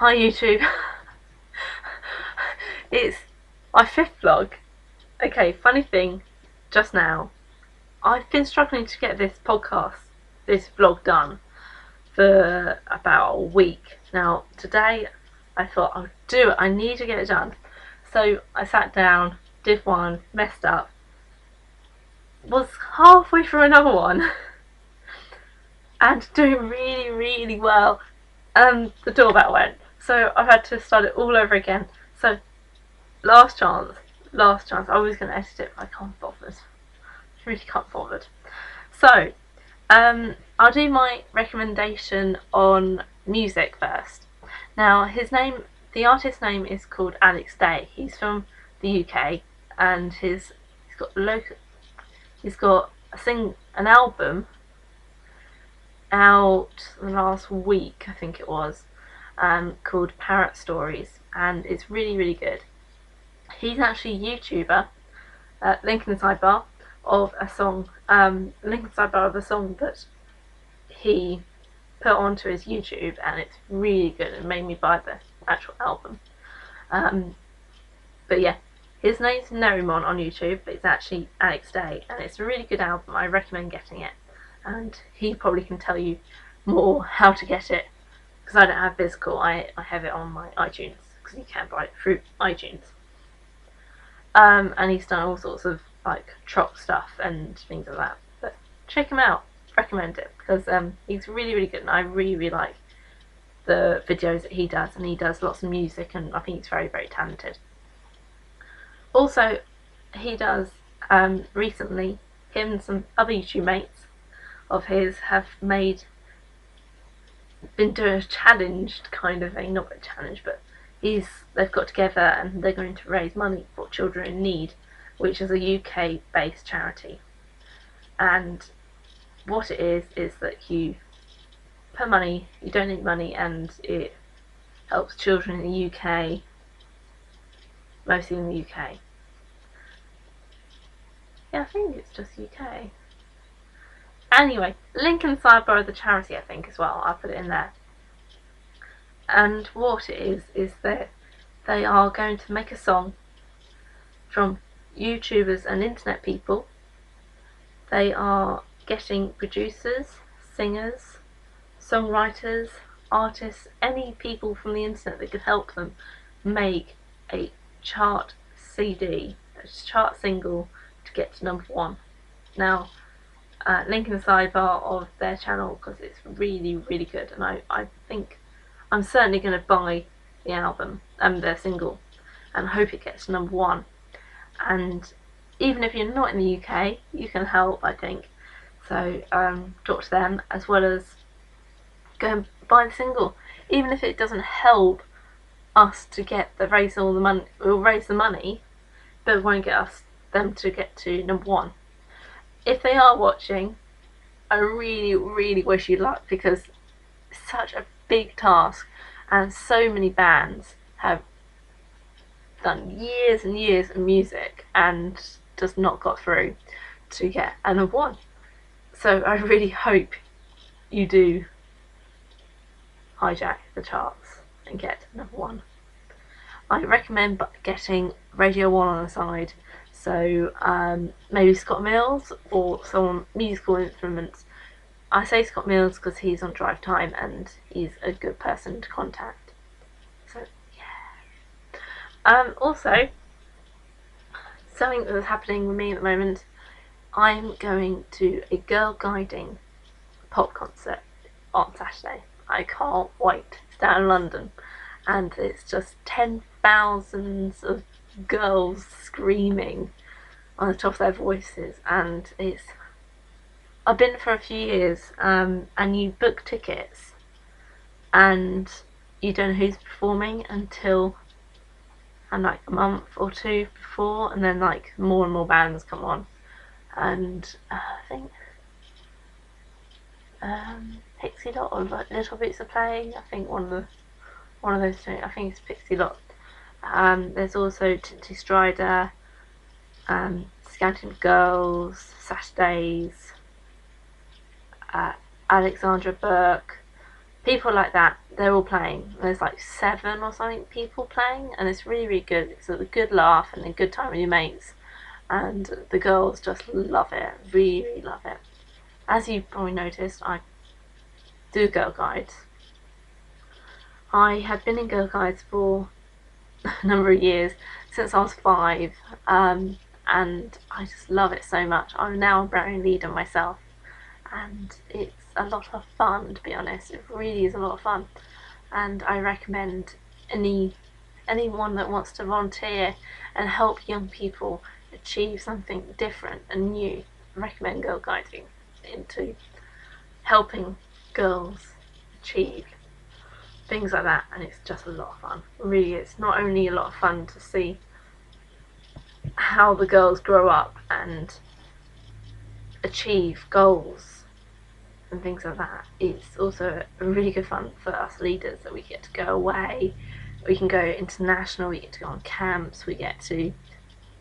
Hi YouTube. It's my fifth vlog. Okay, funny thing, just now, I've been struggling to get this vlog done for about a week. Now, today I thought I'll do it, I need to get it done. So I sat down, did one, messed up, was halfway through another one, and doing really well, and the doorbell went. So I've had to start it all over again. So last chance. I was going to edit it, but I can't be bothered. I really can't be bothered. So, I'll do my recommendation on music first. Now, the artist's name is called Alex Day. He's from the UK, and he's got an album out the last week, I think it was, called Parrot Stories, and it's really good. He's actually a YouTuber, link in the sidebar of a song, that he put onto his YouTube, and it's really good. It made me buy the actual album. But yeah, his name's Nerimon on YouTube, but it's actually Alex Day, and it's a really good album. I recommend getting it, and he probably can tell you more how to get it, because I don't have physical. I have it on my iTunes, because you can buy it through iTunes. And he's done all sorts of like trop stuff and things like that. But check him out, recommend it, because he's really good, and I really like the videos that he does, and he does lots of music, and I think he's very talented. Also, he does recently, him and some other YouTube mates of his have been doing a challenged kind of thing, not a challenge, but they've got together and they're going to raise money for Children in Need, which is a UK based charity. And what it is that you put money, you donate money, and it helps children in the UK, mostly in the UK. Yeah, I think it's just UK. Anyway, link in the sidebar of the charity, I think, as well. I'll put it in there. And what it is that they are going to make a song from YouTubers and internet people. They are getting producers, singers, songwriters, artists, any people from the internet that could help them make a chart CD, a chart single, to get to #1. Now, link in the sidebar of their channel, because it's really good, and I think I'm certainly going to buy the album, their single, and hope it gets to #1. And even if you're not in the UK, you can help, I think. So talk to them, as well as go and buy the single. Even if it doesn't help us to raise the money, we'll raise the money, but it won't get them to get to #1. If they are watching, I really wish you luck, because it's such a big task, and so many bands have done years and years of music and just not got through to get a #1. So I really hope you do hijack the charts and get to #1. I recommend getting Radio 1 on the side, so maybe Scott Mills or some musical instruments. I say Scott Mills because he's on Drive Time and he's a good person to contact. So yeah. Also, something that's happening with me at the moment, I'm going to a girl guiding pop concert on Saturday. I can't wait. It's down in London, and it's just 10,000 of girls screaming on the top of their voices, and I've been for a few years, and you book tickets and you don't know who's performing until like a month or two before, and then like more and more bands come on, and I think Pixie Lott or Little Bits are playing. I think one of those two. I think it's Pixie Lott. There's also Tinty Strider, Scanting Girls, Saturdays, Alexandra Burke, people like that, they're all playing. There's like 7 or something people playing, and it's really, really good. It's a good laugh and a good time with your mates, and the girls just love it, really love it. As you probably noticed, I do Girl Guides. I had been in Girl Guides for a number of years, since I was 5, and I just love it so much. I'm now a brand leader myself, and it's a lot of fun, to be honest. It really is a lot of fun, and I recommend anyone that wants to volunteer and help young people achieve something different and new. I recommend Girl Guiding into helping girls achieve things like that, and it's just a lot of fun. Really, it's not only a lot of fun to see how the girls grow up and achieve goals and things like that, it's also really good fun for us leaders that we get to go away, we can go international, we get to go on camps, we get to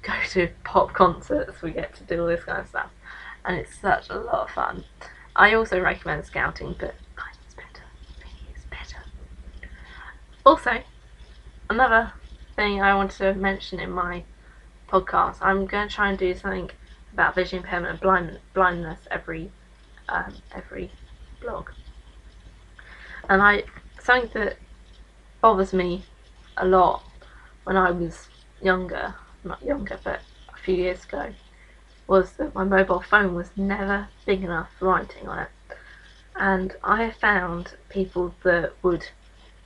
go to pop concerts, we get to do all this kind of stuff, and it's such a lot of fun. I also recommend scouting, but it's better, really is better. Also, another thing I wanted to mention in my podcast, I'm going to try and do something about vision impairment and blindness every blog. And something that bothers me a lot when I was younger, not younger but a few years ago, was that my mobile phone was never big enough for writing on it. And I have found people that would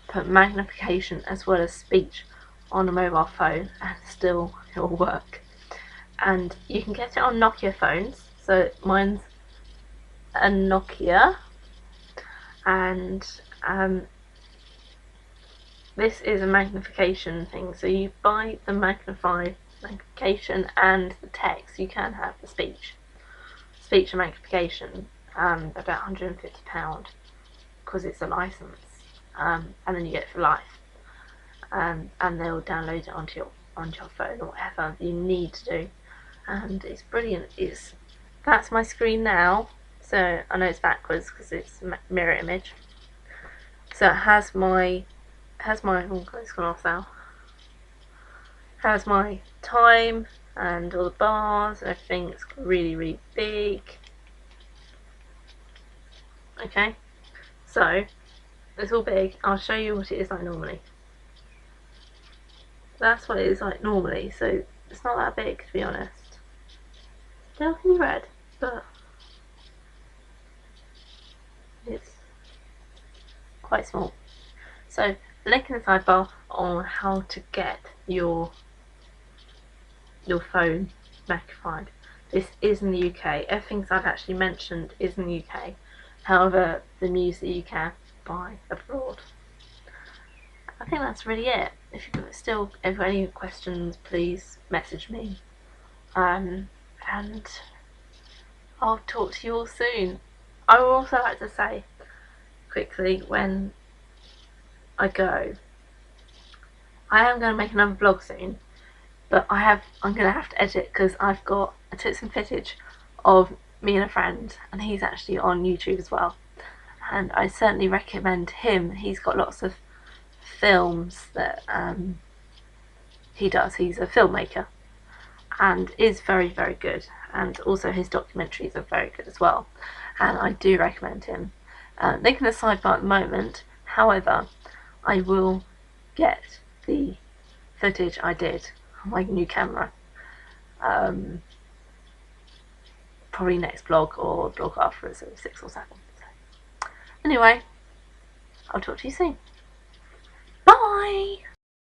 put magnification as well as speech on a mobile phone and still it will work. And you can get it on Nokia phones, so mine's a Nokia, and this is a magnification thing, so you buy the magnification and the text. You can have the speech and magnification, about £150 because it's a license, and then you get it for life, and they'll download it onto your phone or whatever you need to do, and it's brilliant. That's my screen now, so I know it's backwards because it's a mirror image. So it has my oh, it's gone off now. Has my time and all the bars and everything. It's really, really big. Okay, so it's all big. I'll show you what it is like normally. That's what it is like normally, so it's not that big, to be honest. Still can be read, but it's quite small. So, link in the sidebar on how to get your phone magnified. This is in the UK. Everything I've actually mentioned is in the UK. However, the music you can buy abroad. I think that's really it. If you've got any questions, please message me. And I'll talk to you all soon. I would also like to say quickly, when I go, I am going to make another vlog soon, but I'm going to have to edit because I took some footage of me and a friend, and he's actually on YouTube as well, and I certainly recommend him. He's got lots of films that he does. He's a filmmaker and is very, very good, and also his documentaries are very good as well, and I do recommend him. Link in the sidebar at the moment. However, I will get the footage I did on my new camera, probably next vlog or vlog after, so 6 or 7. So, anyway, I'll talk to you soon. Bye!